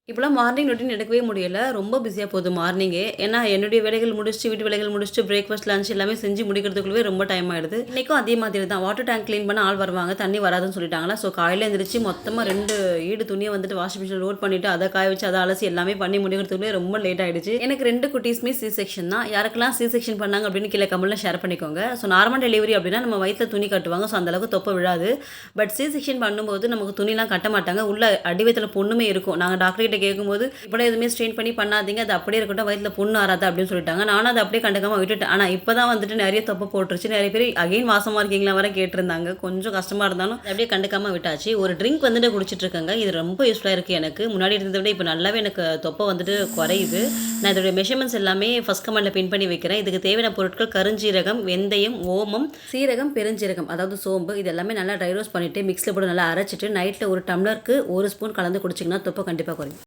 இப்போலாம் morning routine எடுக்கவே முடியல. ரொம்ப பிஸியா போகுது மார்னிங்கே. ஏன்னா, என்னுடைய வேலைகள் முடிச்சுட்டு, வீட்டு வேலைகள் முடிச்சுட்டு, பிரேக்ஃபாஸ்ட், லஞ்ச் எல்லாமே செஞ்சு முடிக்கிறதுக்குள்ளவே ரொம்ப டைம் ஆயிடுது. இன்னைக்கும் அதே மாதிரி தான். வாட்டர் டேங்க் கிளீன் பண்ண ஆள் வருவாங்க. தண்ணி வராதுன்னு சொல்லிட்டாங்களா, ஸோ காலையில எந்திரிச்சு மொத்தமா 2 ஈடு துணிய வந்துட்டு வாஷிங் மிஷின்ல லோட் பண்ணிட்டு, அத காய வச்சு, அத அலசி எல்லாமே பண்ணி முடிக்கிறதுக்குள்ளே ரொம்ப லேட் ஆயிடுச்சு. எனக்கு 2 குட்டீஸுமே சி செக்ஷன் தான். யாருக்கெல்லாம் சி செக்ஷன் பண்ணாங்க அப்படின்னு கீழ கமெண்ட்ல ஷேர் பண்ணிக்கோங்க. ஸோ நார்மல் டெலிவரி அப்படின்னா நம்ம வயித்துல துணி கட்டுவாங்க. ஸோ அந்த அளவுக்கு தொப்பை விழாது. பட் சி செக்ஷன் பண்ணும்போது நமக்கு துணிலாம் கட்ட மாட்டாங்க. உள்ள அடி வயித்துல பொண்ணுமே இருக்கும். நாங்க டாக்டர் கிட்ட கேட்கும்போது இப்போலாம் எதுவுமே ஸ்ட்ரெயின் பண்ணி பண்ணாதீங்க. அது அப்படியே இருக்கட்டும். வயித்துல புண்ணு ஆறாது அப்படின்னு சொல்லிட்டாங்க. நானும் அத அப்படியே கண்டுக்காம விட்டுட்டேன். ஆனா இப்ப தான் வந்துட்டு நெறைய தொப்பை போட்டுருச்சு. நெறைய பேர் அகைன் மாசமா இருக்கீங்களா வர கேட்டிருந்தாங்க. கொஞ்சம் கஷ்டமா இருந்தாலும் அப்படியே கண்டுக்காம விட்டாச்சு. ஒரு ட்ரிங்க் வந்துட்டு குடிச்சிட்டு இருக்கேங்க. இது ரொம்ப யூஸ்ஃபுல்லா இருக்கு எனக்கு. முன்னாடி இருந்தத விட இப்ப நல்லாவே எனக்கு தொப்பை வந்துட்டு குறையுது. நான் இதோட மெஷர்மெண்ட்ஸ் எல்லாமே ஃபர்ஸ்ட் கமெண்ட்ல பின் பண்ணி வைக்கிறேன். இதுக்கு தேவையான பொருட்கள் கருஞ்சீரகம், வெந்தயம், ஓமம், சீரகம், பெருஞ்சீரகம் அதாவது சோம்பு இது எல்லாமே நல்லா ட்ரை ரோஸ்ட் பண்ணிட்டு மிக்ஸில போட்டு நல்லா அரைச்சிட்டு நைட்ல ஒரு டம்ளருக்கு 1 ஸ்பூன் கலந்து குடிச்சிங்கன்னா தொப்பை கண்டிப்பா குறையும்.